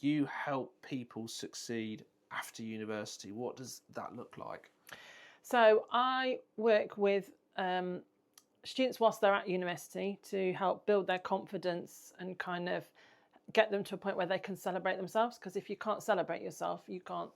you help people succeed after university. What does that look like? So I work with students whilst they're at university to help build their confidence and kind of get them to a point where they can celebrate themselves. Because if you can't celebrate yourself, you can't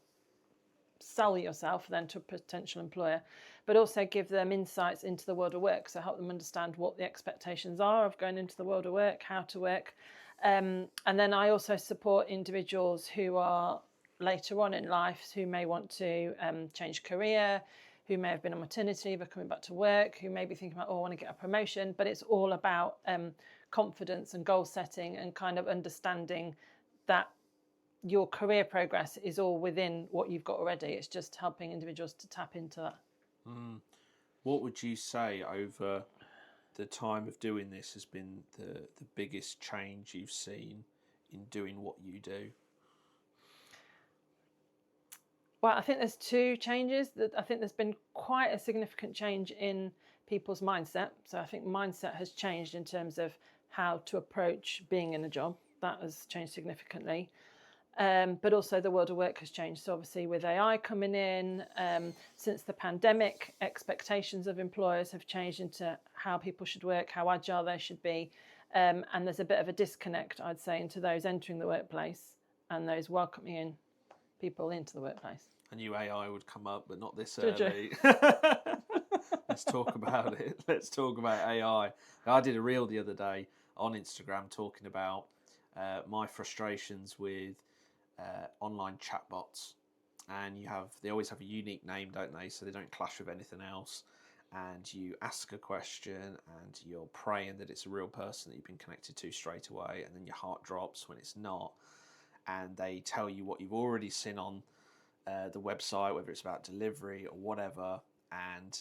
sell yourself then to a potential employer, but also give them insights into the world of work. So help them understand what the expectations are of going into the world of work, how to work. And then I also support individuals who are later on in life who may want to change career, who may have been on maternity leave, are coming back to work, who may be thinking about, oh, I want to get a promotion. But it's all about confidence and goal setting and kind of understanding that your career progress is all within what you've got already. It's just helping individuals to tap into that. What would you say over the time of doing this has been the biggest change you've seen in doing what you do? Well, I think there's two changes. I think there's been quite a significant change in people's mindset. So I think mindset has changed in terms of how to approach being in a job. That has changed significantly. But also the world of work has changed. So obviously with AI coming in, since the pandemic, expectations of employers have changed into how people should work, how agile they should be. And there's a bit of a disconnect, I'd say, into those entering the workplace and those welcoming in people into the workplace. I knew AI would come up, but not this Did early. Let's talk about it. Let's talk about AI. I did a reel the other day on Instagram talking about my frustrations with online chatbots, and they always have a unique name, don't they? So they don't clash with anything else. And you ask a question, and you're praying that it's a real person that you've been connected to straight away, and then your heart drops when it's not. And they tell you what you've already seen on the website, whether it's about delivery or whatever, and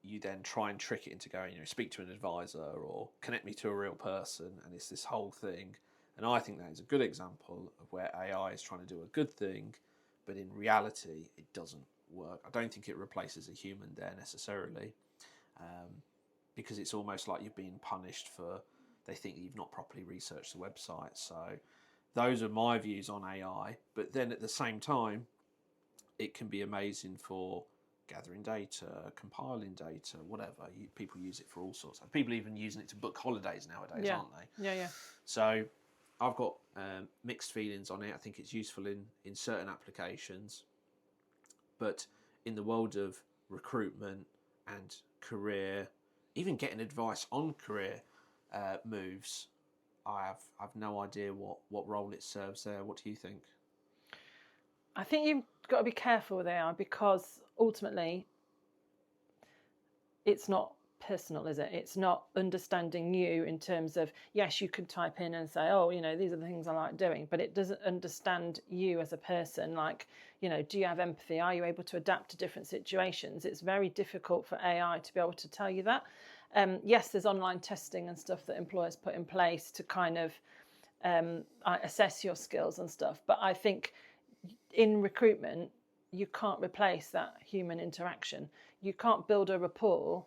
you then try and trick it into going, speak to an advisor or connect me to a real person, and it's this whole thing. And I think that is a good example of where AI is trying to do a good thing, but in reality, it doesn't work. I don't think it replaces a human there necessarily, because it's almost like you're being punished for, they think you've not properly researched the website. So those are my views on AI. But then at the same time, it can be amazing for gathering data, compiling data, whatever. People use it for all sorts of. People even using it to book holidays nowadays, aren't they? Yeah. So I've got mixed feelings on it. I think it's useful in certain applications, but in the world of recruitment and career, even getting advice on career moves, I've no idea what role it serves there. What do you think? I think you've got to be careful with AI because ultimately it's not personal, is it? It's not understanding you in terms of, yes, you could type in and say, oh, these are the things I like doing, but it doesn't understand you as a person. Like, do you have empathy? Are you able to adapt to different situations? It's very difficult for AI to be able to tell you that. Yes, there's online testing and stuff that employers put in place to kind of assess your skills and stuff. But I think in recruitment, you can't replace that human interaction. You can't build a rapport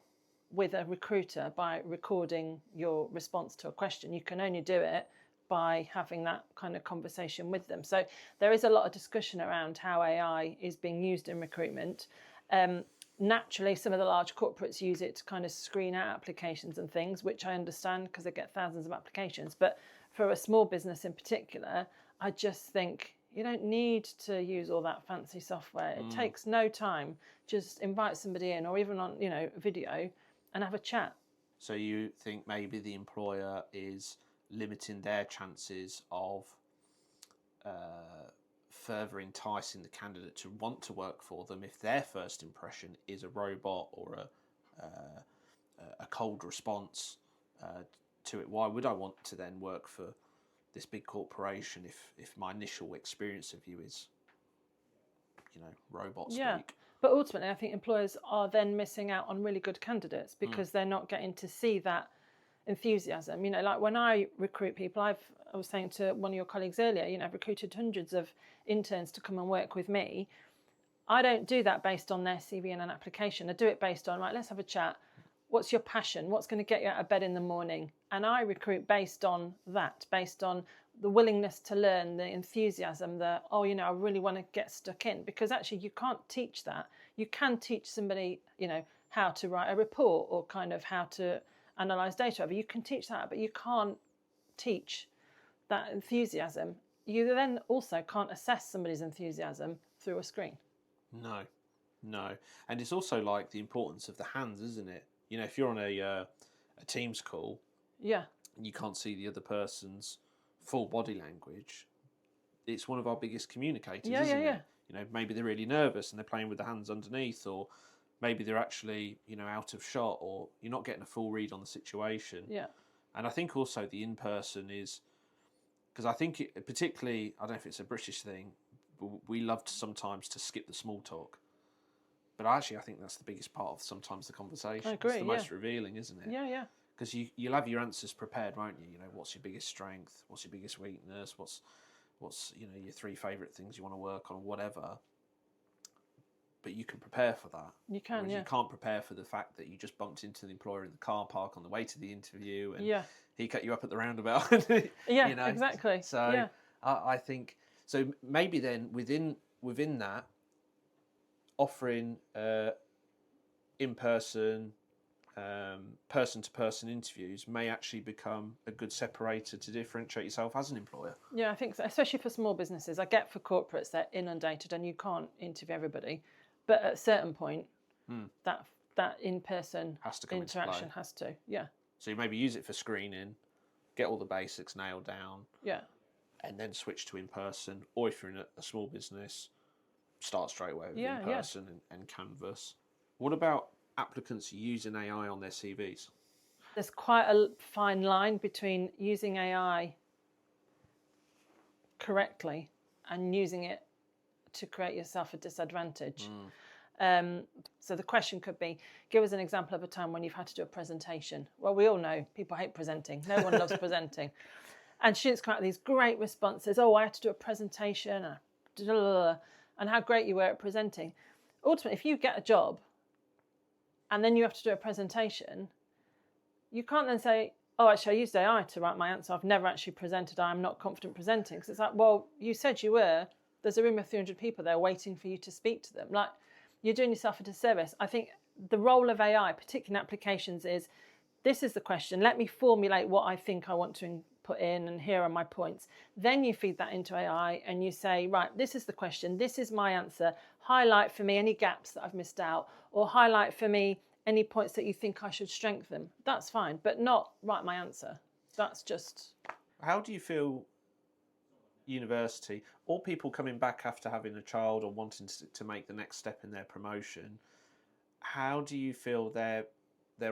with a recruiter by recording your response to a question. You can only do it by having that kind of conversation with them. So there is a lot of discussion around how AI is being used in recruitment. Naturally, some of the large corporates use it to kind of screen out applications and things, which I understand because they get thousands of applications. But for a small business in particular, I just think you don't need to use all that fancy software. It takes no time. Just invite somebody in, or even on video, and have a chat. So you think maybe the employer is limiting their chances of further enticing the candidate to want to work for them if their first impression is a robot or a cold response to it? Why would I want to then work for this big corporation if my initial experience of you is, robot speak? Yeah. But ultimately, I think employers are then missing out on really good candidates because they're not getting to see that enthusiasm. Like when I recruit people, I was saying to one of your colleagues earlier, I've recruited hundreds of interns to come and work with me. I don't do that based on their CV and an application. I do it based on, right, let's have a chat. What's your passion? What's going to get you out of bed in the morning? And I recruit based on that, based on the willingness to learn, the enthusiasm, I really want to get stuck in, because actually you can't teach that. You can teach somebody, how to write a report or kind of how to analyze data. You can teach that, but you can't teach that enthusiasm. You then also can't assess somebody's enthusiasm through a screen. No. And it's also like the importance of the hands, isn't it? If you're on a Teams call, and you can't see the other person's full body language, it's one of our biggest communicators, isn't it? Maybe they're really nervous and they're playing with the hands underneath, or maybe they're actually, out of shot, or you're not getting a full read on the situation. Yeah. And I think also the in-person is, because I think particularly, I don't know if it's a British thing, but we love sometimes to skip the small talk. But actually, I think that's the biggest part of sometimes the conversation. I agree, it's the most revealing, isn't it? Yeah. Because you'll have your answers prepared, won't you? What's your biggest strength? What's your biggest weakness? What's your 3 favourite things you want to work on, or whatever. But you can prepare for that. You can, You can't prepare for the fact that you just bumped into the employer in the car park on the way to the interview, and he cut you up at the roundabout. Exactly. So I think, so maybe then within that, offering in-person, person-to-person interviews may actually become a good separator to differentiate yourself as an employer. Yeah, I think so, especially for small businesses. I get for corporates, they're inundated and you can't interview everybody. But at a certain point, that in-person interaction has to. Yeah. So you maybe use it for screening, get all the basics nailed down. Yeah. And then switch to in-person. Or if you're in a small business, start straight away with in-person and Canvas. What about applicants using AI on their CVs? There's quite a fine line between using AI correctly and using it to create yourself a disadvantage. So the question could be, give us an example of a time when you've had to do a presentation. Well, we all know people hate presenting. No one loves presenting. And students come out with these great responses. Oh, I had to do a presentation and how great you were at presenting. Ultimately, if you get a job and then you have to do a presentation, you can't then say, oh, actually, I used AI to write my answer. I've never actually presented. I'm not confident presenting. Because it's like, well, you said you were. There's a room of 300 people there waiting for you to speak to them. Like, you're doing yourself a disservice. I think the role of AI, particularly in applications, is this is the question. Let me formulate what I think I want to put in, and here are my points. Then you feed that into AI and you say, right, this is the question. This is my answer. Highlight for me any gaps that I've missed out, or highlight for me any points that you think I should strengthen. That's fine, but not write my answer. That's just... How do you feel university, or people coming back after having a child or wanting to make the next step in their promotion, how do you feel their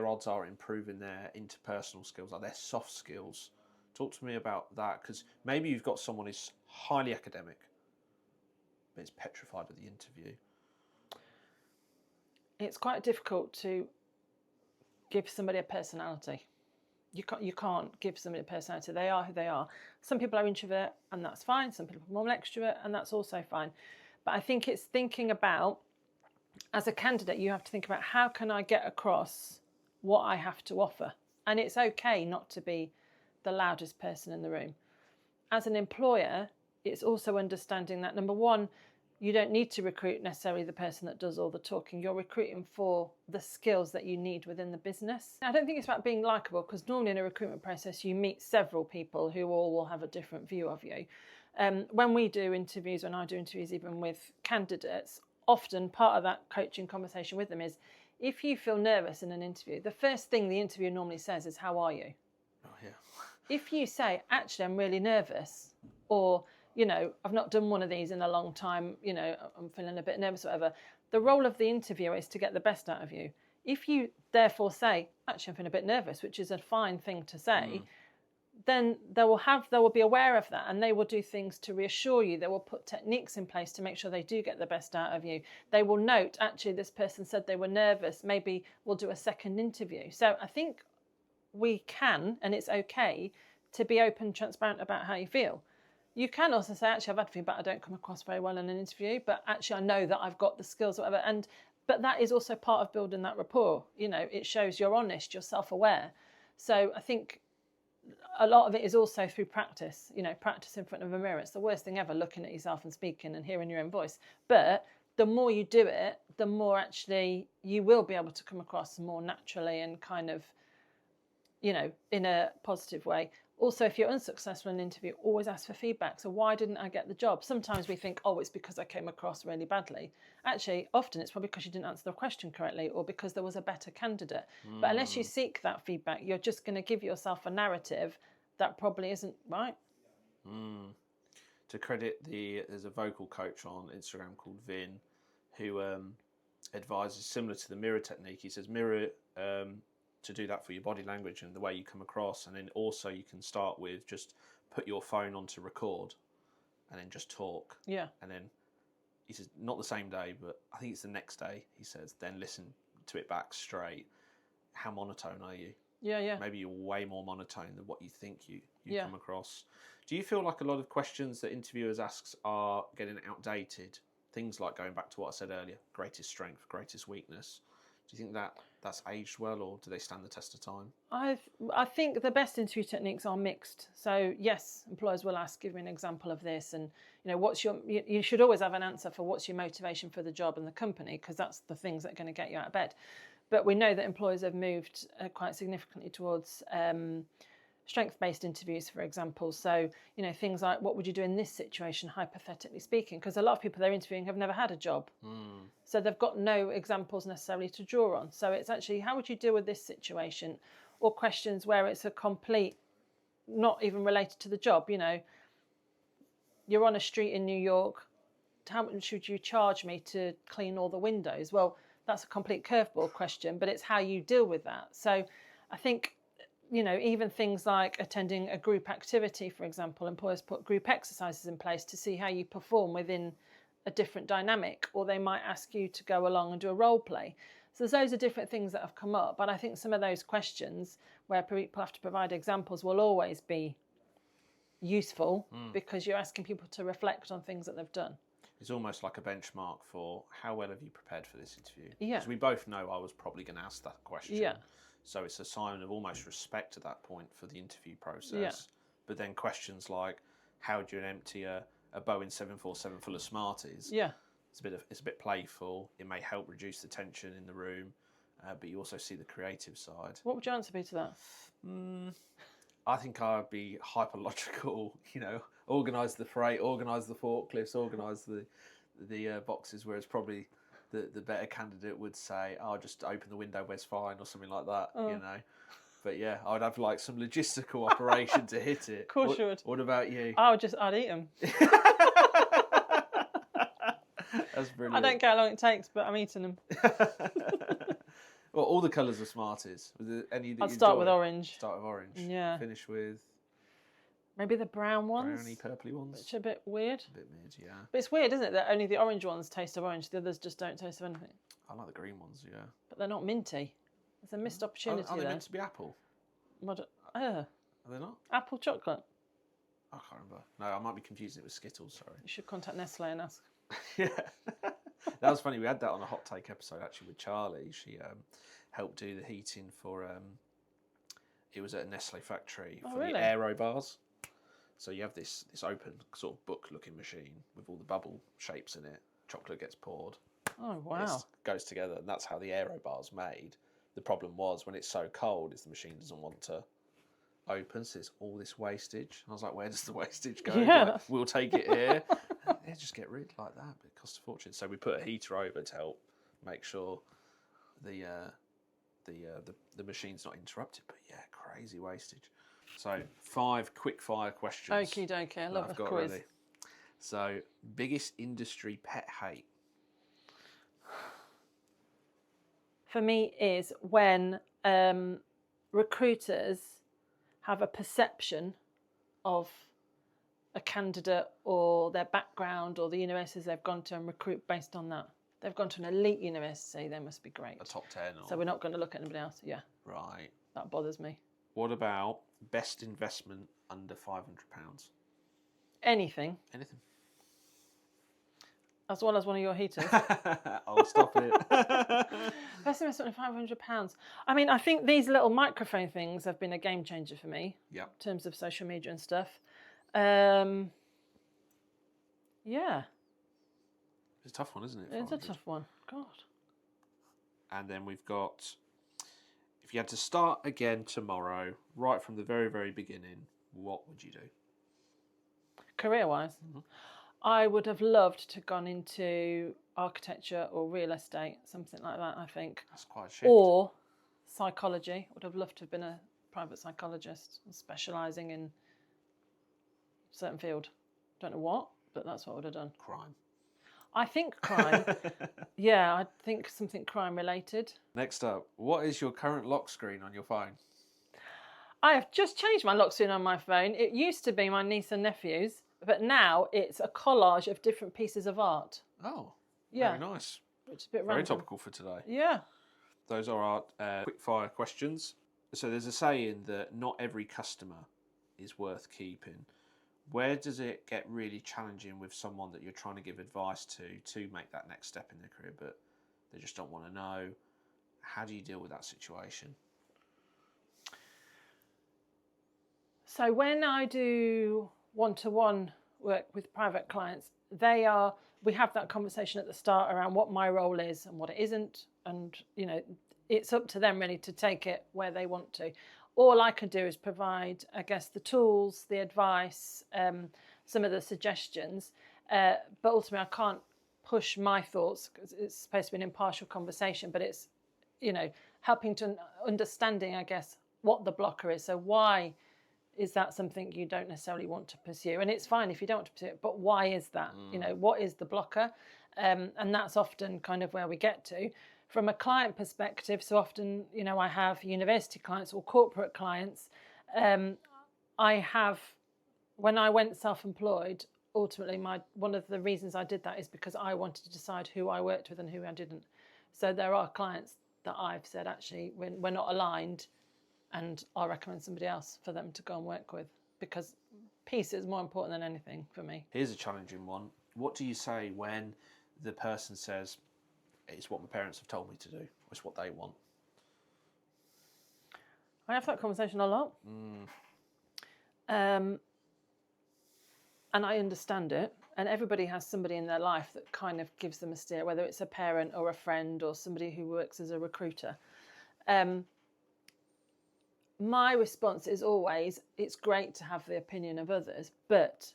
odds are improving their interpersonal skills, like their soft skills? Talk to me about that, because maybe you've got someone who's highly academic but is petrified of the interview. It's quite difficult to give somebody a personality. You can't give somebody a personality. They are who they are. Some people are introvert and that's fine. Some people are more extrovert and that's also fine. But I think it's thinking about, as a candidate, you have to think about how can I get across what I have to offer? And it's okay not to be the loudest person in the room. As an employer, it's also understanding that, number one, you don't need to recruit necessarily the person that does all the talking. You're recruiting for the skills that you need within the business. I don't think it's about being likeable, because normally in a recruitment process, you meet several people who all will have a different view of you. When we do interviews, when I do interviews even with candidates, often part of that coaching conversation with them is, if you feel nervous in an interview, the first thing the interviewer normally says is, how are you? Oh, yeah. If you say, actually, I'm really nervous, or, you know, I've not done one of these in a long time, you know, I'm feeling a bit nervous or whatever, the role of the interviewer is to get the best out of you. If you therefore say, actually, I'm feeling a bit nervous, which is a fine thing to say, then they will be aware of that, and they will do things to reassure you. They will put techniques in place to make sure they do get the best out of you. They will note, actually, this person said they were nervous, maybe we'll do a second interview. So I think we can, and it's okay to be open and transparent about how you feel. You can also say, actually, I've had feedback, I don't come across very well in an interview, but actually I know that I've got the skills or whatever. But that is also part of building that rapport. You know, it shows you're honest, you're self-aware. So I think a lot of it is also through practice, practice in front of a mirror. It's the worst thing ever, looking at yourself and speaking and hearing your own voice. But the more you do it, the more actually you will be able to come across more naturally and kind of, in a positive way. Also, if you're unsuccessful in an interview, always ask for feedback. So why didn't I get the job? Sometimes we think, oh, it's because I came across really badly. Actually, often it's probably because you didn't answer the question correctly or because there was a better candidate. But unless you seek that feedback, you're just going to give yourself a narrative that probably isn't right. To credit there's a vocal coach on Instagram called Vin who advises similar to the mirror technique. He says mirror to do that for your body language and the way you come across, and then also you can start with just put your phone on to record and then just talk. Yeah. And then he says not the same day, but I think it's the next day. He says then listen to it back straight. How monotone are you? Yeah. Maybe you're way more monotone than what you think you Yeah. come across. Do you feel like a lot of questions that interviewers ask are getting outdated? Things like going back to what I said earlier, greatest strength, greatest weakness. Do you think that's aged well, or do they stand the test of time? I think the best interview techniques are mixed. So yes, employers will ask, give me an example of this, and you should always have an answer for what's your motivation for the job and the company, because that's the things that are going to get you out of bed. But we know that employers have moved quite significantly towards strength-based interviews, for example. So, things like, what would you do in this situation, hypothetically speaking? Because a lot of people they're interviewing have never had a job. So they've got no examples necessarily to draw on. So it's actually, how would you deal with this situation? Or questions where it's a complete, not even related to the job. You're on a street in New York. How much should you charge me to clean all the windows? Well, that's a complete curveball question, but it's how you deal with that. So I think, even things like attending a group activity, for example, employers put group exercises in place to see how you perform within a different dynamic, or they might ask you to go along and do a role play. So those are different things that have come up. But I think some of those questions where people have to provide examples will always be useful because you're asking people to reflect on things that they've done. It's almost like a benchmark for how well have you prepared for this interview. Yeah. Because we both know I was probably going to ask that question. Yeah. So it's a sign of almost respect at that point for the interview process. Yeah. But then questions like, how do you empty a Boeing 747 full of Smarties? Yeah. It's a bit playful. It may help reduce the tension in the room, but you also see the creative side. What would your answer be to that? I think I'd be hyperlogical, organise the freight, organise the forklifts, organise the boxes, whereas probably the better candidate would say, "Oh, just open the window, where's fine," or something like that, But yeah, I'd have like some logistical operation to hit it. Of course you would. What about you? I'd eat them. That's brilliant. I don't care how long it takes, but I'm eating them. Well, all the colours of Smarties. Was there any that I'd start with enjoy? orange. Start with orange. Yeah. Finish with maybe the brown ones. browny, purpley ones. Which are a bit weird. A bit mid, yeah. But it's weird, isn't it, that only the orange ones taste of orange, the others just don't taste of anything. I like the green ones, yeah. But they're not minty. There's a missed opportunity Are they there. meant to be apple? Are they not? apple chocolate. I can't remember. No, I might be confusing it with Skittles, sorry. You should contact Nestle and ask. Yeah. That was funny. We had that on a hot take episode actually with Charlie. She helped do the heating for it was at a Nestle factory for really? the aero bars. So you have this open sort of book looking machine with all the bubble shapes in it. Chocolate gets poured. Oh wow. It goes together, and that's how the aero bar's made. The problem was when it's so cold is the machine doesn't want to open, so there's all this wastage. And I was like, where does the wastage go? Yeah. Like, we'll take it here. They just get rid like that, but it costs a fortune. So we put a heater over to help make sure the machine's not interrupted. But yeah, crazy wastage. So 5 quick fire questions. Okie dokie, I love a quiz. Ready. So biggest industry pet hate. For me is when recruiters have a perception of a candidate or their background or the universities they've gone to and recruit based on that. They've gone to an elite university, they must be great. A top 10 or... So we're not going to look at anybody else. Yeah. Right. That bothers me. What about best investment under £500? Anything. Anything. as well as one of your heaters. I'll stop it. Best investment of £500. I mean, I think these little microphone things have been a game changer for me. Yeah. In terms of social media and stuff. Yeah. It's a tough one, isn't it? It's a 500? tough one. God. And then we've got, if you had to start again tomorrow, right from the very, very beginning, what would you do? Career-wise, I would have loved to have gone into architecture or real estate, something like that, I think. That's quite a shift. Or psychology. I would have loved to have been a private psychologist specialising in a certain field. Don't know what, but that's what I would have done. Crime. I think crime. Yeah, I think something crime related. Next up, what is your current lock screen on your phone? I have just changed my lock screen on my phone. It used to be my niece and nephew's, but now it's a collage of different pieces of art. Oh, Yeah. very nice. Which is a bit Very random. topical for today. Yeah. Those are our quick fire questions. So there's a saying that not every customer is worth keeping. Where does it get really challenging with someone that you're trying to give advice to make that next step in their career, but they just don't want to know? How do you deal with that situation? So when I do one-to-one work with private clients, we have that conversation at the start around what my role is and what it isn't, and it's up to them really to take it where they want to. All I can do is provide, I guess, the tools, the advice, some of the suggestions, but ultimately I can't push my thoughts because it's supposed to be an impartial conversation, but it's, helping to understanding, I guess, what the blocker is. So why is that something you don't necessarily want to pursue? And it's fine if you don't want to pursue it, but why is that? What is the blocker? And that's often kind of where we get to. From a client perspective, so often, I have university clients or corporate clients. When I went self-employed, ultimately one of the reasons I did that is because I wanted to decide who I worked with and who I didn't. So there are clients that I've said, actually, we're not aligned, and I'll recommend somebody else for them to go and work with, because peace is more important than anything for me. Here's a challenging one. What do you say when the person says, it's what my parents have told me to do, it's what they want? I have that conversation a lot. And I understand it. And everybody has somebody in their life that kind of gives them a steer, whether it's a parent or a friend or somebody who works as a recruiter. My response is always, it's great to have the opinion of others, but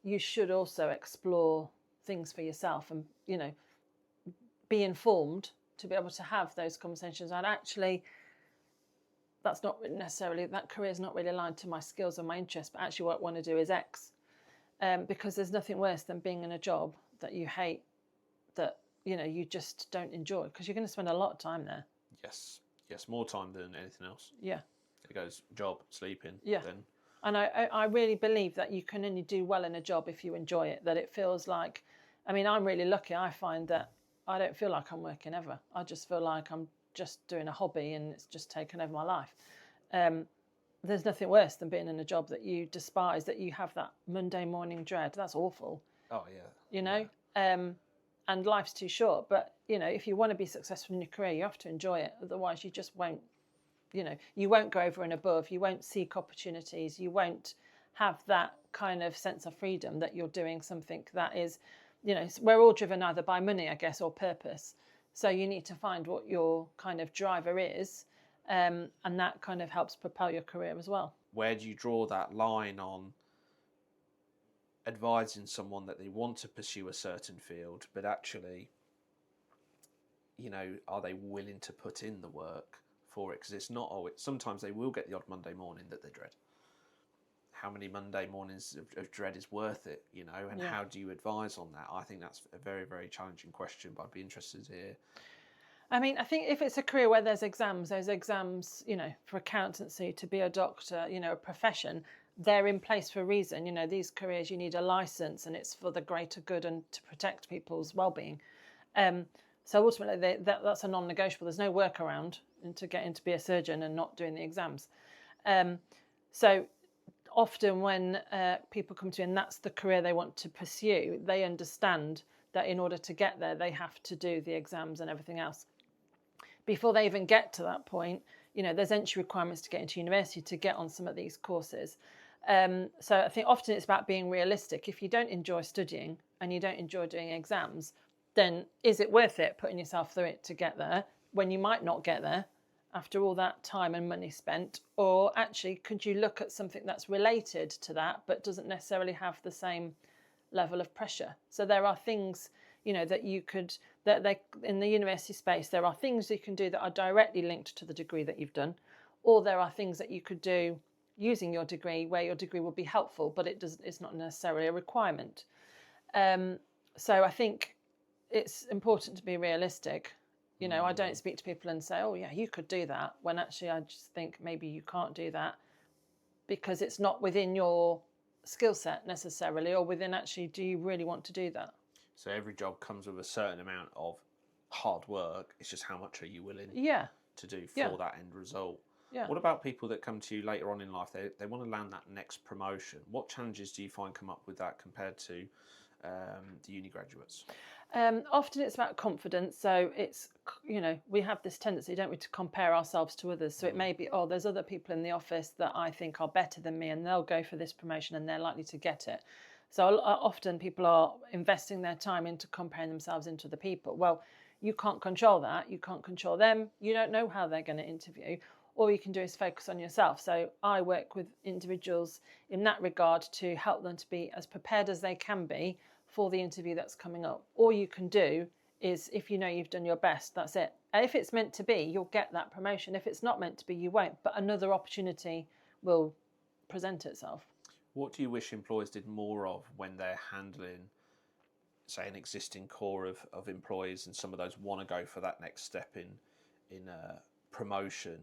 you should also explore things for yourself and, be informed to be able to have those conversations. And actually, that's not necessarily, that career is not really aligned to my skills and my interests, but actually what I want to do is X. Because there's nothing worse than being in a job that you hate, that, you just don't enjoy, because you're going to spend a lot of time there. Yes, more time than anything else. Yeah. It goes job, sleeping. Yeah. Then. And I really believe that you can only do well in a job if you enjoy it, that it feels like, I'm really lucky. I find that I don't feel like I'm working ever. I just feel like I'm just doing a hobby and it's just taken over my life. There's nothing worse than being in a job that you despise, that you have that Monday morning dread. That's awful. Oh, yeah. And life's too short. But, if you want to be successful in your career, you have to enjoy it. Otherwise, you just won't, you won't go over and above. You won't seek opportunities. You won't have that kind of sense of freedom that you're doing something that is, we're all driven either by money, I guess, or purpose. So you need to find what your kind of driver is. And that kind of helps propel your career as well. Where do you draw that line on advising someone that they want to pursue a certain field, but actually, are they willing to put in the work for it? Because it's not always, sometimes they will get the odd Monday morning that they dread. How many Monday mornings of dread is worth it, and how do you advise on that? I think that's a very, very challenging question, but I'd be interested to hear. I think if it's a career where there's exams, for accountancy, to be a doctor, a profession, they're in place for a reason. These careers, you need a license and it's for the greater good and to protect people's well-being. So ultimately, that's a non-negotiable. There's no workaround to get in to be a surgeon and not doing the exams. So often when people come to me and that's the career they want to pursue, they understand that in order to get there, they have to do the exams and everything else. Before they even get to that point, there's entry requirements to get into university to get on some of these courses. So I think often it's about being realistic. If you don't enjoy studying and you don't enjoy doing exams, then is it worth it putting yourself through it to get there when you might not get there after all that time and money spent? Or actually, could you look at something that's related to that but doesn't necessarily have the same level of pressure? So there are things, that you could, that they, in the university space, there are things you can do that are directly linked to the degree that you've done, or there are things that you could do using your degree where your degree will be helpful, but it's not necessarily a requirement. So I think it's important to be realistic. I don't speak to people and say, oh yeah, you could do that, when actually I just think maybe you can't do that because it's not within your skill set necessarily, or within actually, do you really want to do that? So every job comes with a certain amount of hard work. It's just how much are you willing to do for that end result. Yeah. What about people that come to you later on in life? They want to land that next promotion. What challenges do you find come up with that compared to the uni graduates? Often it's about confidence. So it's, we have this tendency, don't we, to compare ourselves to others. So it may be, oh, there's other people in the office that I think are better than me and they'll go for this promotion and they're likely to get it. So often people are investing their time into comparing themselves into the people. Well, you can't control that. You can't control them. You don't know how they're going to interview. All you can do is focus on yourself. So I work with individuals in that regard to help them to be as prepared as they can be for the interview that's coming up. All you can do is, if you've done your best, that's it. And if it's meant to be, you'll get that promotion. If it's not meant to be, you won't. But another opportunity will present itself. What do you wish employers did more of when they're handling, say, an existing core of employees, and some of those want to go for that next step in promotion,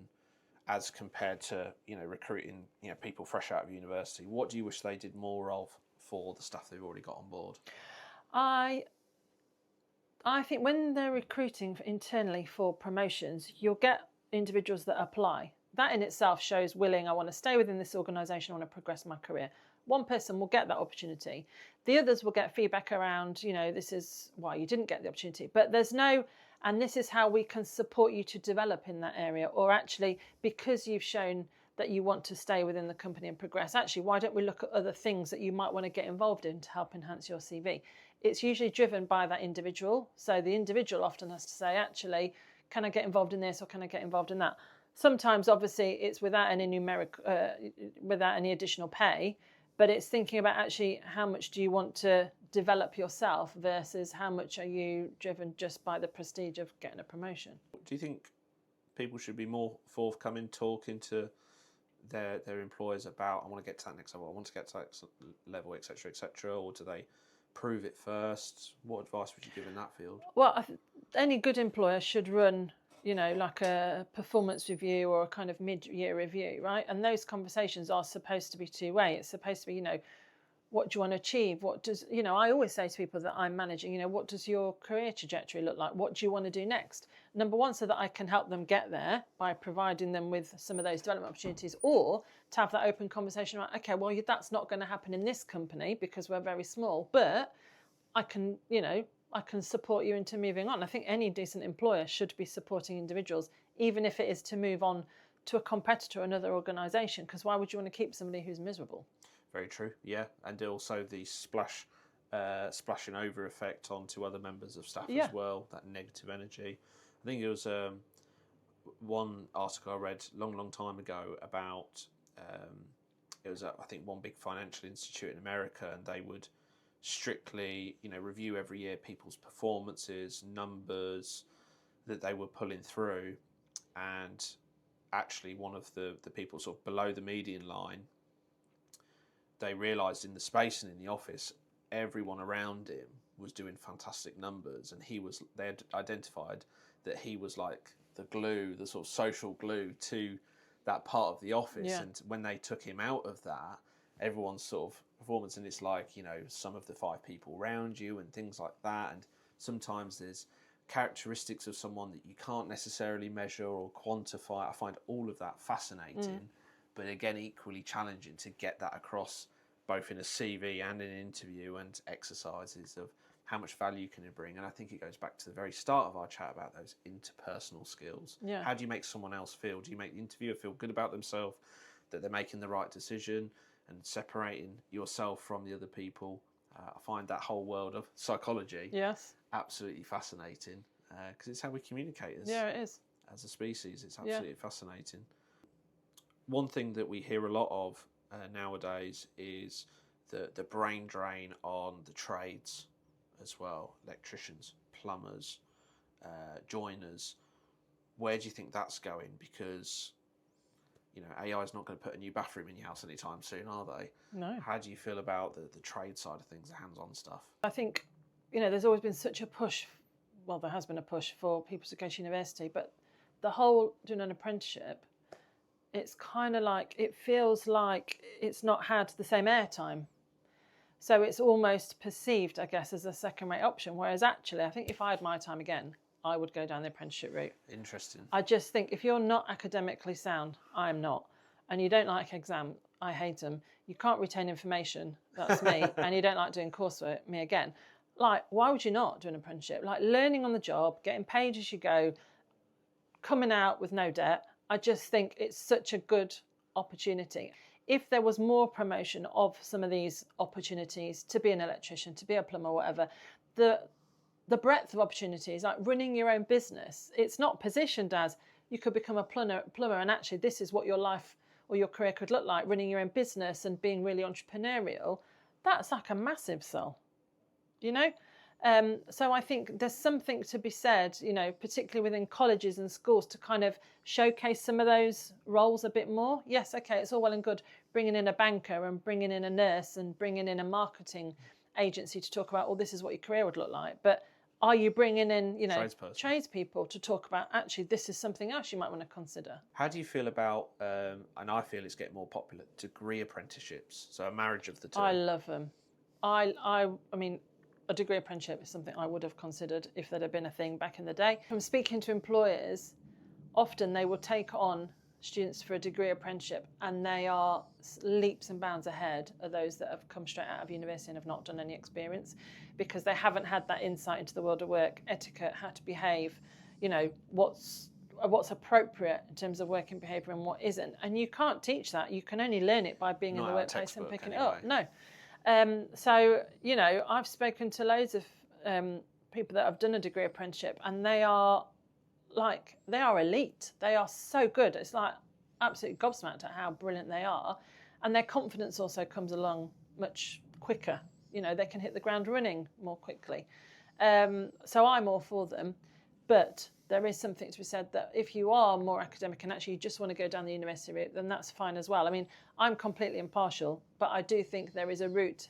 as compared to recruiting people fresh out of university? What do you wish they did more of for the stuff they've already got on board? I think when they're recruiting internally for promotions, you'll get individuals that apply. That in itself shows I want to stay within this organisation, I want to progress my career. One person will get that opportunity. The others will get feedback around, this is why you didn't get the opportunity. But there's no, and this is how we can support you to develop in that area. Or actually, because you've shown that you want to stay within the company and progress, actually, why don't we look at other things that you might want to get involved in to help enhance your CV? It's usually driven by that individual. So the individual often has to say, actually, can I get involved in this or can I get involved in that? Sometimes, obviously, it's without any additional pay, but it's thinking about actually how much do you want to develop yourself versus how much are you driven just by the prestige of getting a promotion. Do you think people should be more forthcoming, talking to their employers about, I want to get to that next level, I want to get to that level, etc., or do they prove it first? What advice would you give in that field? Well, any good employer should run like a performance review or a kind of mid-year review, right? And those conversations are supposed to be two-way. It's supposed to be, what do you want to achieve? What does, I always say to people that I'm managing, what does your career trajectory look like? What do you want to do next? Number one, so that I can help them get there by providing them with some of those development opportunities, or to have that open conversation about, okay, well, that's not going to happen in this company because we're very small, but I can support you into moving on. I think any decent employer should be supporting individuals, even if it is to move on to a competitor or another organisation, because why would you want to keep somebody who's miserable? Very true, yeah. And also the splashing over effect onto other members of staff as well, that negative energy. I think it was one article I read long time ago about, it was, I think, one big financial institute in America, and they would strictly, review every year people's performances, numbers that they were pulling through, and actually one of the people sort of below the median line, they realised in the space and in the office, everyone around him was doing fantastic numbers, and they had identified that he was like the glue, the sort of social glue to that part of the office. Yeah. And when they took him out of that, everyone's sort of performance, and it's like, some of the 5 people around you and things like that. And sometimes there's characteristics of someone that you can't necessarily measure or quantify. I find all of that fascinating, but again, equally challenging to get that across both in a CV and in an interview, and exercises of how much value can it bring. And I think it goes back to the very start of our chat about those interpersonal skills. Yeah. How do you make someone else feel? Do you make the interviewer feel good about themselves, that they're making the right decision, and separating yourself from the other people? I find that whole world of psychology absolutely fascinating, because it's how we communicate it is. as a species. It's absolutely fascinating. One thing that we hear a lot of nowadays is the brain drain on the trades as well. Electricians, plumbers, joiners. Where do you think that's going? Because AI is not going to put a new bathroom in your house anytime soon, are they? No. How do you feel about the trade side of things, the hands-on stuff? I think, there's always been such a push. Well, there has been a push for people to go to university, but the whole doing an apprenticeship, it's kind of like, it feels like it's not had the same airtime. So it's almost perceived, I guess, as a second-rate option. Whereas actually, I think if I had my time again, I would go down the apprenticeship route. Interesting. I just think if you're not academically sound, I am not, and you don't like exams, I hate them. You can't retain information, that's me, and you don't like doing coursework, me again. Like, why would you not do an apprenticeship? Like, learning on the job, getting paid as you go, coming out with no debt. I just think it's such a good opportunity. If there was more promotion of some of these opportunities to be an electrician, to be a plumber, whatever, the breadth of opportunities, like running your own business, it's not positioned as you could become a plumber and actually this is what your life or your career could look like, running your own business and being really entrepreneurial. That's like a massive sell, So I think there's something to be said, particularly within colleges and schools, to kind of showcase some of those roles a bit more. Yes, okay, it's all well and good bringing in a banker and bringing in a nurse and bringing in a marketing agency to talk about, this is what your career would look like. But are you bringing in, tradespeople to talk about, actually, this is something else you might want to consider? How do you feel about, and I feel it's getting more popular, degree apprenticeships? So a marriage of the two. I love them. I mean, a degree apprenticeship is something I would have considered if there had been a thing back in the day. From speaking to employers, often they will take on students for a degree apprenticeship and they are leaps and bounds ahead of those that have come straight out of university and have not done any experience, because they haven't had that insight into the world of work, etiquette, how to behave, what's appropriate in terms of working behaviour and what isn't. And you can't teach that. You can only learn it by being in the workplace and picking it up. No. So, I've spoken to loads of people that have done a degree apprenticeship and they are elite. They are so good. It's like absolutely gobsmacked at how brilliant they are. And their confidence also comes along much quicker. They can hit the ground running more quickly. So I'm all for them. But there is something to be said that if you are more academic and actually you just want to go down the university route, then that's fine as well. I mean, I'm completely impartial, but I do think there is a route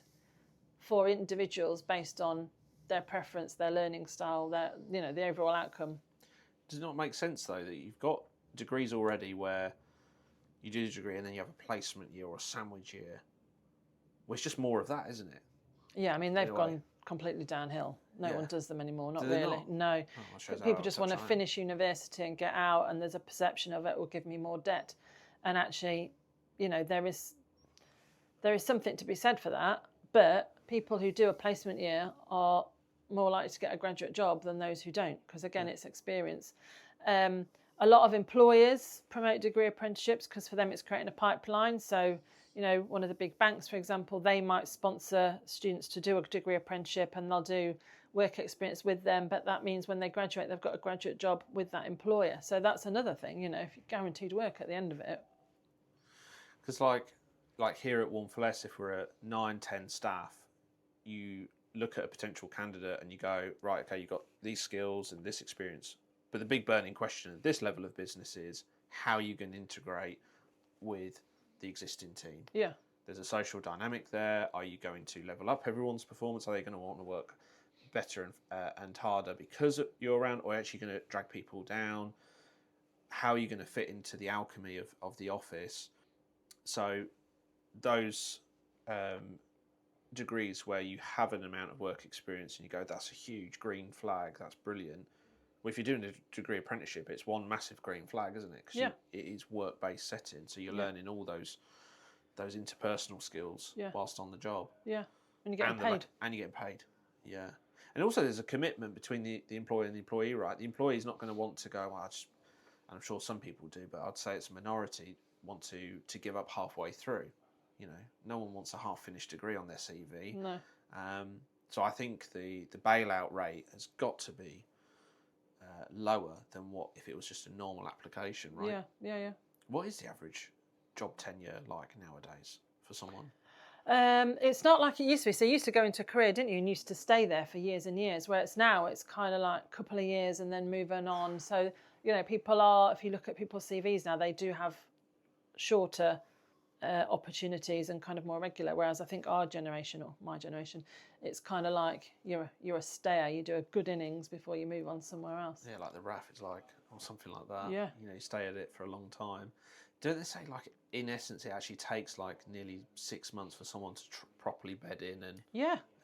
for individuals based on their preference, their learning style, the overall outcome. Does it not make sense, though, that you've got degrees already where you do the degree and then you have a placement year or a sandwich year? Well, it's just more of that, isn't it? Yeah, I mean, they've gone completely downhill. No one does them anymore, not really. No. People just want to finish university and get out, and there's a perception of it will give me more debt. And actually, there is something to be said for that, but people who do a placement year are more likely to get a graduate job than those who don't, because again, it's experience. A lot of employers promote degree apprenticeships because for them it's creating a pipeline. So, one of the big banks, for example, they might sponsor students to do a degree apprenticeship and they'll do work experience with them. But that means when they graduate, they've got a graduate job with that employer. So that's another thing, if you're guaranteed work at the end of it. Because like here at Warm for Less, if we're at 9-10 staff, you look at a potential candidate and you go, right, okay, you've got these skills and this experience. But the big burning question at this level of business is how you can integrate with the existing team. Yeah. There's a social dynamic there. Are you going to level up everyone's performance? Are they going to want to work better and harder because you're around, or are you actually going to drag people down? How are you going to fit into the alchemy of the office? So those degrees where you have an amount of work experience and you go, that's a huge green flag, that's brilliant. Well, if you're doing a degree apprenticeship, it's one massive green flag, isn't it? Because it is work-based setting, so you're learning all those those interpersonal skills whilst on the job. Yeah, and you're getting paid. And you're getting paid, yeah. And also there's a commitment between the employer and the employee, right? The employee's not going to want to go, well, and I'm sure some people do, but I'd say it's a minority, want to give up halfway through. You know, no one wants a half-finished degree on their CV. No. So I think the bailout rate has got to be lower than what if it was just a normal application, right? Yeah. What is the average job tenure like nowadays for someone? It's not like it used to be. So you used to go into a career, didn't you, and used to stay there for years and years, where it's now it's kind of like a couple of years and then moving on. So, you know, people are, if you look at people's CVs now, they do have shorter opportunities and kind of more regular, whereas I think our generation, or my generation, it's kind of like you're a stayer. You do a good innings before you move on somewhere else. Yeah, like the RAF is like, or something like that. Yeah. You know, you stay at it for a long time. Don't they say, like, in essence, it actually takes like nearly 6 months for someone to properly bed in and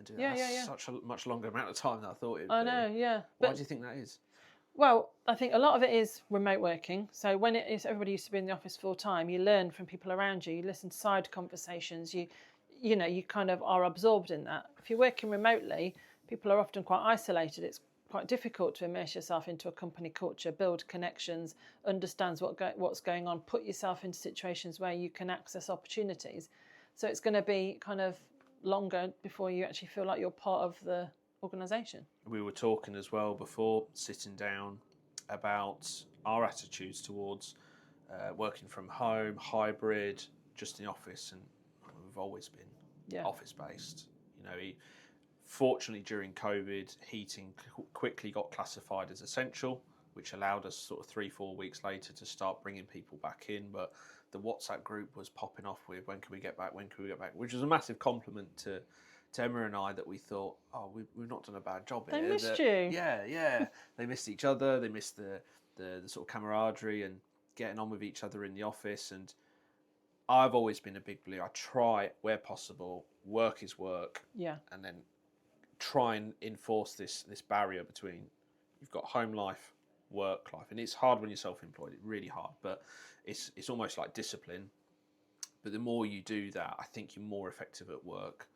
do that? That's such a much longer amount of time than I thought it would be. I know, yeah. Why do you think that is? Well, I think a lot of it is remote working. So when it is, everybody used to be in the office full time, you learn from people around you, you listen to side conversations, you know, you kind of are absorbed in that. If you're working remotely, people are often quite isolated. It's quite difficult to immerse yourself into a company culture, build connections, understands what's going on, put yourself into situations where you can access opportunities. So it's going to be kind of longer before you actually feel like you're part of the organisation. We were talking as well before sitting down about our attitudes towards working from home, hybrid, just in the office, and we've always been office based. You know, fortunately during COVID, heating quickly got classified as essential, which allowed us sort of 3-4 weeks later to start bringing people back in. But the WhatsApp group was popping off with, when can we get back, which was a massive compliment to Emma and I, that we thought, oh, we've not done a bad job here. They missed you. Yeah. They missed each other. They missed the sort of camaraderie and getting on with each other in the office. And I've always been a big believer. I try, where possible, work is work. Yeah. And then try and enforce this barrier between, you've got home life, work life. And it's hard when you're self-employed. It's really hard. But it's almost like discipline. But the more you do that, I think you're more effective at work.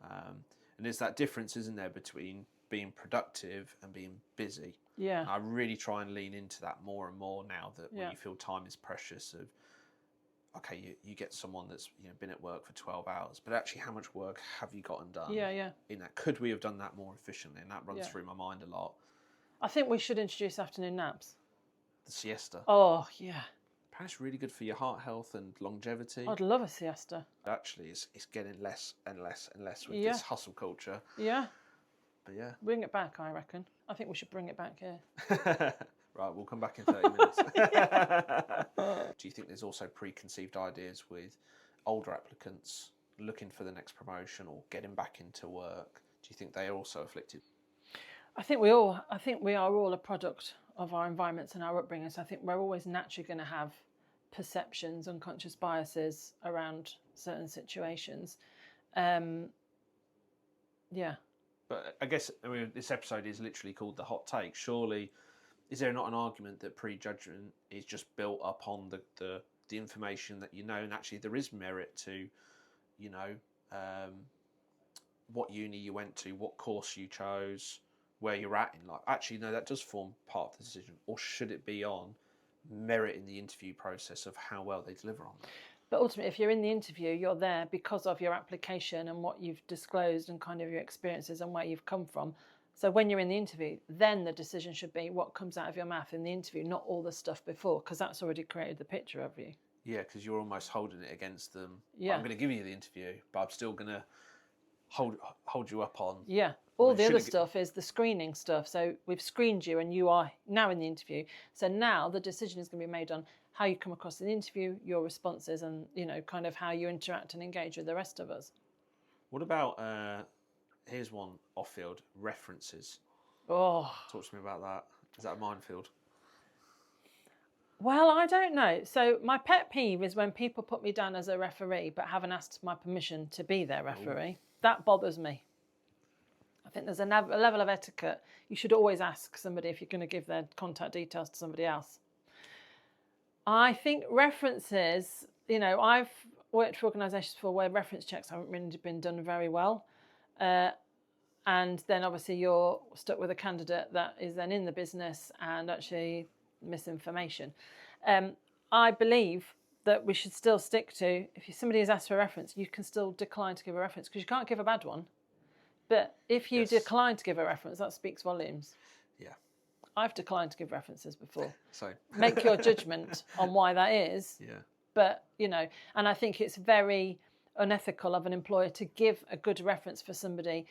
And there's that difference, isn't there, between being productive and being busy. Yeah. And I really try and lean into that more and more now, that when you feel time is precious, of, okay, you get someone that's, you know, been at work for 12 hours, but actually how much work have you gotten done? Yeah. In that, could we have done that more efficiently? And that runs through my mind a lot. I think we should introduce afternoon naps. The siesta. Oh, yeah. Apparently it's really good for your heart health and longevity. I'd love a siesta. Actually, it's getting less and less and less with this hustle culture. Yeah. But yeah. Bring it back, I reckon. I think we should bring it back here. Right, we'll come back in 30 minutes. Do you think there's also preconceived ideas with older applicants looking for the next promotion or getting back into work? Do you think they are also afflicted? I think we are all a product of our environments and our upbringing. So I think we're always naturally going to have perceptions, unconscious biases around certain situations. Yeah. But I guess, I mean, this episode is literally called The Hot Take. Surely, is there not an argument that prejudgment is just built upon the information that you know, and actually there is merit to, you know, what uni you went to, what course you chose, where you're at in life? Actually, no, that does form part of the decision. Or should it be on merit in the interview process of how well they deliver on that? But ultimately, if you're in the interview, you're there because of your application and what you've disclosed and kind of your experiences and where you've come from. So when you're in the interview, then the decision should be what comes out of your mouth in the interview, not all the stuff before, because that's already created the picture of you. Yeah, because you're almost holding it against them. Yeah. I'm going to give you the interview, but I'm still going to hold you up on. Yeah. All the other stuff is the screening stuff. So we've screened you and you are now in the interview. So now the decision is going to be made on how you come across in the interview, your responses, and, you know, kind of how you interact and engage with the rest of us. What about, here's one off-field, references. Oh. Talk to me about that. Is that a minefield? Well, I don't know. So my pet peeve is when people put me down as a referee but haven't asked my permission to be their referee. Ooh. That bothers me. I think there's a level of etiquette. You should always ask somebody if you're going to give their contact details to somebody else. I think references, you know, worked for organisations before where reference checks haven't really been done very well. And then obviously you're stuck with a candidate that is then in the business and actually misinformation. I believe that we should still stick to, if somebody has asked for a reference, you can still decline to give a reference because you can't give a bad one. But if you decline to give a reference, that speaks volumes. Yeah. I've declined to give references before. So make your judgment on why that is. Yeah. But, and I think it's very unethical of an employer to give a good reference for somebody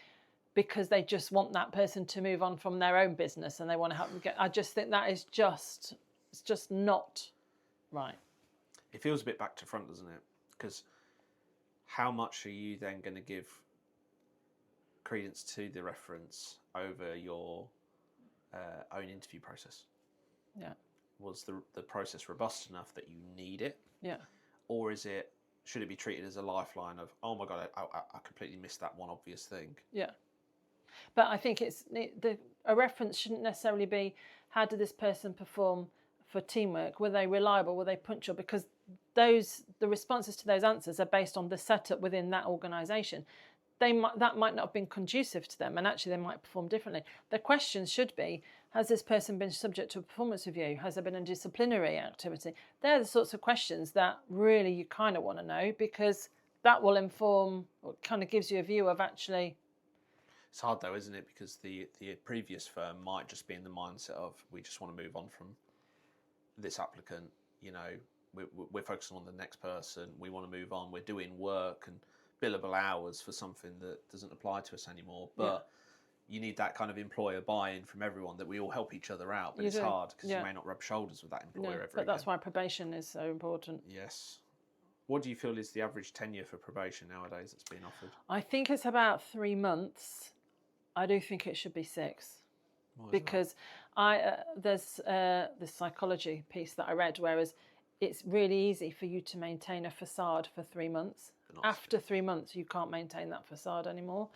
because they just want that person to move on from their own business and they want to help them I just think that is it's just not right. It feels a bit back to front, doesn't it? Because how much are you then going to give credence to the reference over your own interview process? Yeah. Was the process robust enough that you need it? Yeah. Or should it be treated as a lifeline of, oh my God, I completely missed that one obvious thing? Yeah. But I think a reference shouldn't necessarily be, how did this person perform for teamwork? Were they reliable? Were they punctual? Because the responses to those answers are based on the setup within that organisation. That might not have been conducive to them, and actually they might perform differently. The questions should be, has this person been subject to a performance review? Has there been a disciplinary activity? They're the sorts of questions that really you kind of want to know, because that will inform, or kind of gives you a view of actually. It's hard though, isn't it? Because the previous firm might just be in the mindset of, we just want to move on from this applicant. We're focusing on the next person. We want to move on. We're doing work and billable hours for something that doesn't apply to us anymore. But you need that kind of employer buy-in from everyone, that we all help each other out. But it's hard because you may not rub shoulders with that employer ever But again. that's why probation is so important. Yes. What do you feel is the average tenure for probation nowadays that's being offered? I think it's about 3 months. I do think it should be 6. Because there's this psychology piece that I read, whereas it's really easy for you to maintain a facade for 3 months. After 3 months, you can't maintain that facade anymore.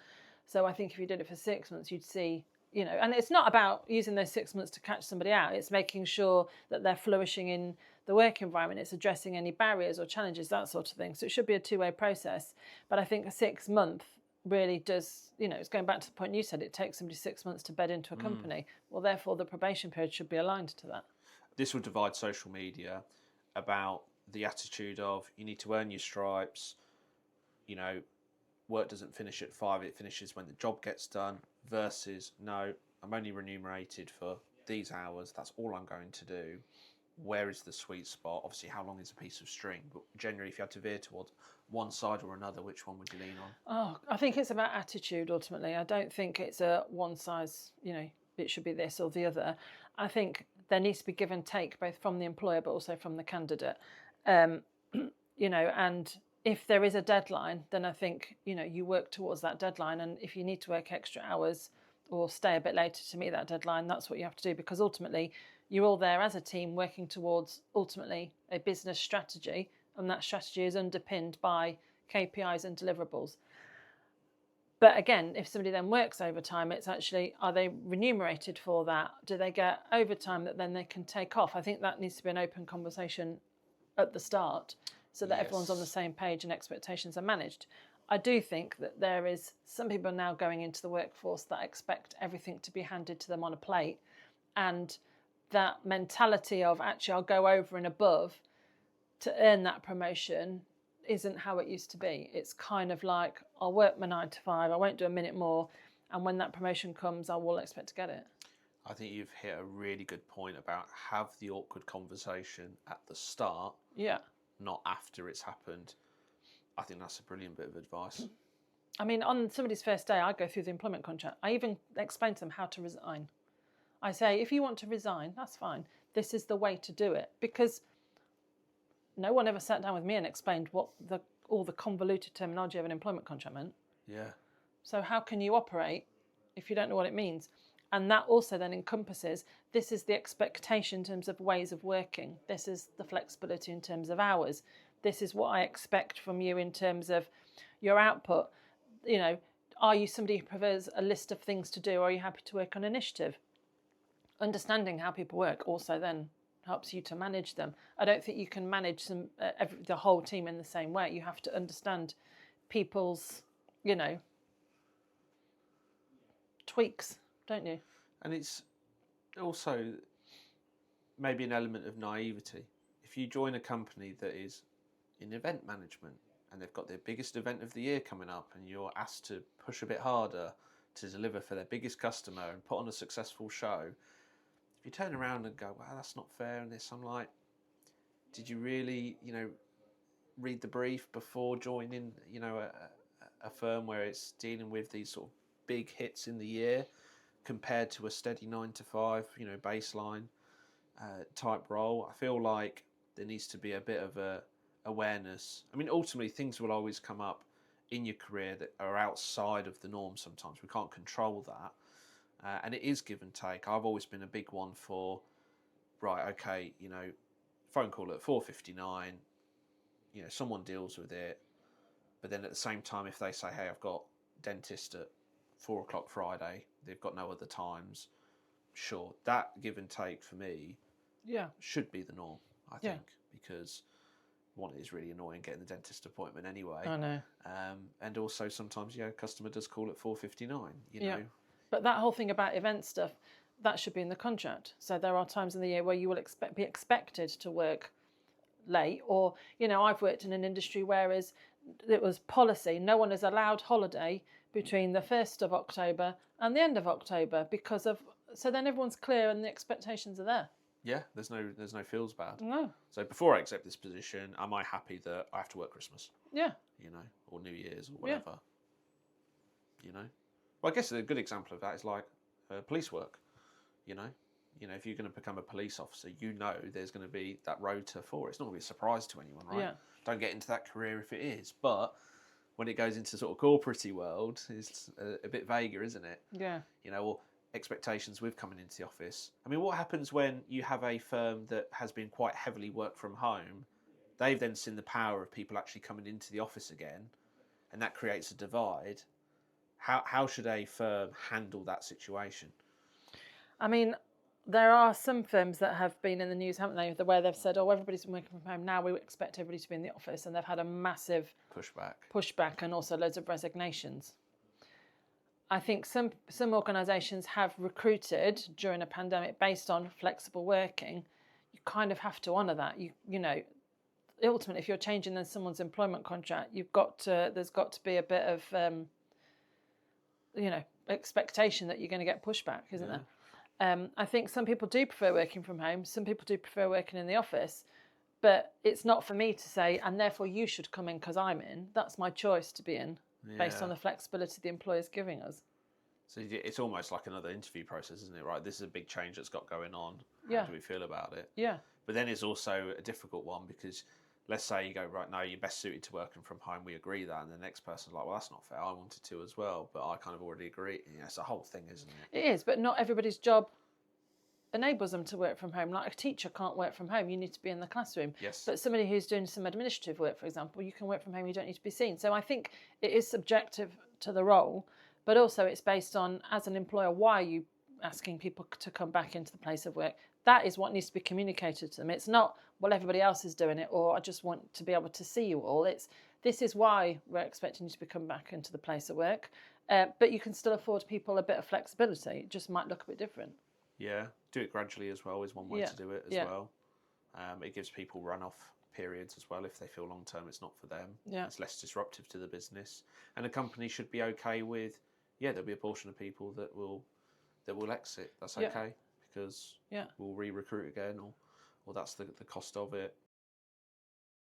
So I think if you did it for 6 months, you'd see, and it's not about using those 6 months to catch somebody out. It's making sure that they're flourishing in the work environment. It's addressing any barriers or challenges, that sort of thing. So it should be a 2-way process. But I think a 6 month really does, it's going back to the point you said, it takes somebody 6 months to bed into a company. Well, therefore, the probation period should be aligned to that. This will divide social media about the attitude of, you need to earn your stripes, work doesn't finish at 5, it finishes when the job gets done, versus, no, I'm only remunerated for these hours, that's all I'm going to do. Where is the sweet spot? Obviously, how long is a piece of string? But generally, if you had to veer towards one side or another, which one would you lean on? Oh, I think it's about attitude, ultimately. I don't think it's a one size, it should be this or the other. I think there needs to be give and take, both from the employer but also from the candidate. And if there is a deadline, then I think, you work towards that deadline. And if you need to work extra hours or stay a bit later to meet that deadline, that's what you have to do, because ultimately you're all there as a team working towards ultimately a business strategy, and that strategy is underpinned by KPIs and deliverables. But again, if somebody then works overtime, it's actually, are they remunerated for that? Do they get overtime that then they can take off? I think that needs to be an open conversation at the start, so that everyone's on the same page and expectations are managed. I do think that there is some people now going into the workforce that expect everything to be handed to them on a plate, and that mentality of, actually, I'll go over and above to earn that promotion isn't how it used to be. It's kind of like, I'll work my 9 to 5, I won't do a minute more, and when that promotion comes, I will expect to get it. I think you've hit a really good point about have the awkward conversation at the start, not after it's happened. I think that's a brilliant bit of advice. I mean, on somebody's first day, I go through the employment contract. I even explain to them how to resign. I say, if you want to resign, that's fine. This is the way to do it. Because no one ever sat down with me and explained what all the convoluted terminology of an employment contract meant. Yeah. So how can you operate if you don't know what it means? And that also then encompasses, this is the expectation in terms of ways of working. This is the flexibility in terms of hours. This is what I expect from you in terms of your output. Are you somebody who prefers a list of things to do, or are you happy to work on initiative? Understanding how people work also then helps you to manage them. I don't think you can manage the whole team in the same way. You have to understand people's, tweaks, don't you? And it's also maybe an element of naivety. If you join a company that is in event management and they've got their biggest event of the year coming up and you're asked to push a bit harder to deliver for their biggest customer and put on a successful show, if you turn around and go, well, that's not fair and this, I'm like, did you really, read the brief before joining, a firm where it's dealing with these sort of big hits in the year compared to a steady 9 to 5, baseline type role? I feel like there needs to be a bit of a awareness. I mean, ultimately, things will always come up in your career that are outside of the norm sometimes. We can't control that. And it is give and take. I've always been a big one for, right, okay, phone call at 4:59, someone deals with it. But then at the same time, if they say, hey, I've got dentist at 4 o'clock Friday, they've got no other times, sure, that give and take for me should be the norm, I think, because one, it is really annoying getting the dentist appointment anyway. I know. And also sometimes, a customer does call at 4:59, know. But that whole thing about event stuff, that should be in the contract. So there are times in the year where you will be expected to work late, or, I've worked in an industry whereas it was policy, no one is allowed holiday between the 1st of October and the end of October so then everyone's clear and the expectations are there. Yeah, there's no feels bad. No. So before I accept this position, am I happy that I have to work Christmas? Yeah. Or New Year's or whatever. Well, I guess a good example of that is like police work. If you're going to become a police officer, there's going to be that rota for it. It's not going to be a surprise to anyone, right? Yeah. Don't get into that career if it is. But when it goes into sort of corporate-y world, it's a bit vaguer, isn't it? Yeah. Or expectations with coming into the office. I mean, what happens when you have a firm that has been quite heavily work from home? They've then seen the power of people actually coming into the office again, and that creates a divide. How should a firm handle that situation? I mean, there are some firms that have been in the news, haven't they, where they've said, everybody's been working from home, now we expect everybody to be in the office, and they've had a massive pushback and also loads of resignations. I think some organisations have recruited during a pandemic based on flexible working. You kind of have to honour that. Ultimately, if you're changing then someone's employment contract, there's got to be a bit of expectation that you're going to get pushback, isn't there? I think some people do prefer working from home. Some people do prefer working in the office. But it's not for me to say, and therefore you should come in because I'm in. That's my choice to be in, based on the flexibility the employer's giving us. So it's almost like another interview process, isn't it? Right, this is a big change that's got going on. How do we feel about it? Yeah. But then it's also a difficult one because let's say you go, right, no, you're best suited to working from home. We agree that. And the next person's like, well, that's not fair. I wanted to as well, but I kind of already agree. It's a whole thing, isn't it? It is, but not everybody's job enables them to work from home. Like a teacher can't work from home. You need to be in the classroom. Yes. But somebody who's doing some administrative work, for example, you can work from home. You don't need to be seen. So I think it is subjective to the role, but also it's based on, as an employer, why are you asking people to come back into the place of work? That is what needs to be communicated to them. It's not, well, everybody else is doing it, or I just want to be able to see you all. This is why we're expecting you to come back into the place of work. But you can still afford people a bit of flexibility. It just might look a bit different. Yeah, do it gradually as well is one way to do it as well. It gives people run-off periods as well if they feel long-term it's not for them. Yeah. It's less disruptive to the business. And a company should be okay with, there'll be a portion of people that will exit. That's okay because we'll re-recruit again or that's the cost of it.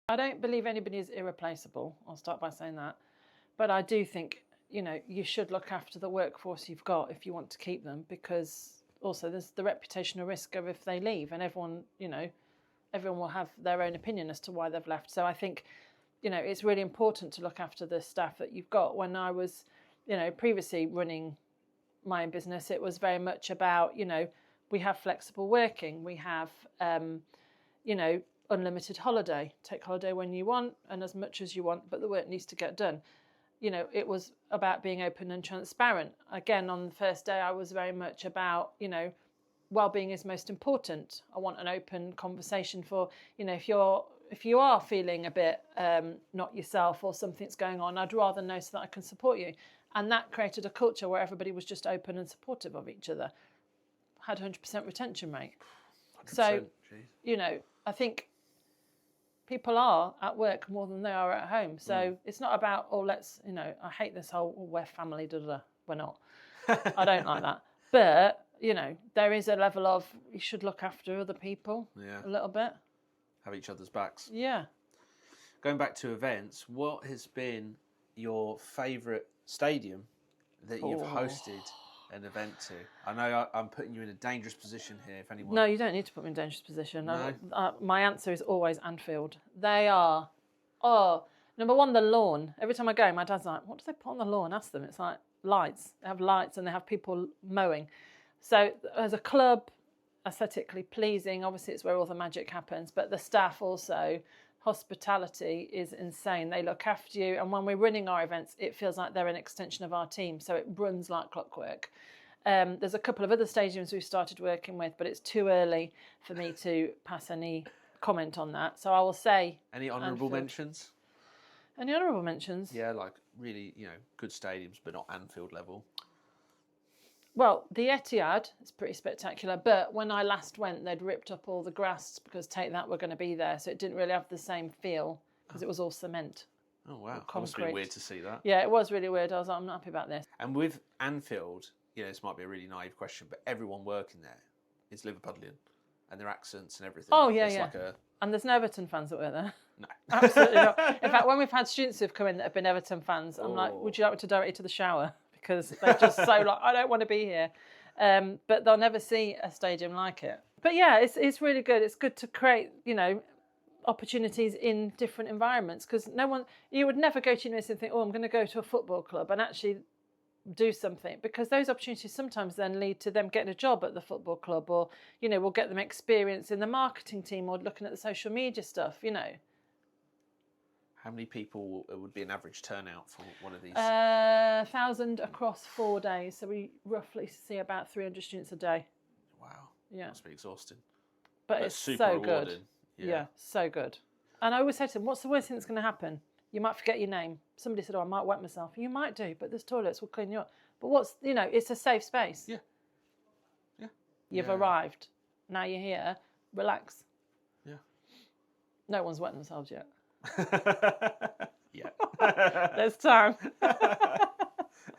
I don't believe anybody is irreplaceable. I'll start by saying that. But I do think, you should look after the workforce you've got if you want to keep them, because also there's the reputational risk of if they leave, and everyone will have their own opinion as to why they've left. So I think, it's really important to look after the staff that you've got. When I was, previously running my own business, it was very much about, we have flexible working, we have, unlimited holiday, take holiday when you want and as much as you want, but the work needs to get done. It was about being open and transparent. Again, on the first day, I was very much about, well-being is most important. I want an open conversation for, if you are feeling a bit not yourself or something's going on, I'd rather know so that I can support you. And that created a culture where everybody was just open and supportive of each other. Had 100% retention rate. 100%, So, geez. I think people are at work more than they are at home. So it's not about, I hate this whole, we're family, we're not. I don't like that. But, there is a level of, you should look after other people a little bit. Have each other's backs. Yeah. Going back to events, what has been your favourite stadium that you've hosted an event to? I know I'm putting you in a dangerous position here. If anyone... No, you don't need to put me in a dangerous position. No? My answer is always Anfield. They are, number one, the lawn. Every time I go, my dad's like, what do they put on the lawn? Ask them. It's like lights. They have lights and they have people mowing. So as a club, aesthetically pleasing. Obviously, it's where all the magic happens. But the staff also, hospitality is insane. They look after you. And when we're running our events, it feels like they're an extension of our team. So it runs like clockwork. There's a couple of other stadiums we've started working with, but it's too early for me to pass any comment on that. So I will say... Any honourable mentions? Any honourable mentions? Yeah, like really, good stadiums, but not Anfield level. Well, the Etihad is pretty spectacular, but when I last went, they'd ripped up all the grass because Take That were going to be there, so it didn't really have the same feel because it was all cement. Oh, wow. That must be weird to see that. Yeah, it was really weird. I was like, I'm not happy about this. And with Anfield, this might be a really naive question, but everyone working there is Liverpudlian, and their accents and everything. Oh, yeah, it's yeah. Like and there's no Everton fans that work there. No. Absolutely not. In fact, when we've had students who've come in that have been Everton fans, I'm like, would you like me to direct you to the shower? Because they're just so like, I don't want to be here. But they'll never see a stadium like it. But yeah, it's really good. It's good to create, opportunities in different environments because you would never go to university and think, I'm going to go to a football club and actually do something, because those opportunities sometimes then lead to them getting a job at the football club, or, we'll get them experience in the marketing team or looking at the social media stuff, How many people would be an average turnout for one of these? 1,000 across 4 days. So we roughly see about 300 students a day. Wow. Yeah. Must be exhausting. But it's super so rewarding. good. Yeah, so good. And I always say to them, what's the worst thing that's going to happen? You might forget your name. Somebody said, I might wet myself. You might do, but there's toilets, we'll clean you up. But it's a safe space. Yeah. Yeah. You've arrived. Now you're here. Relax. Yeah. No one's wet themselves yet. Yeah. There's time.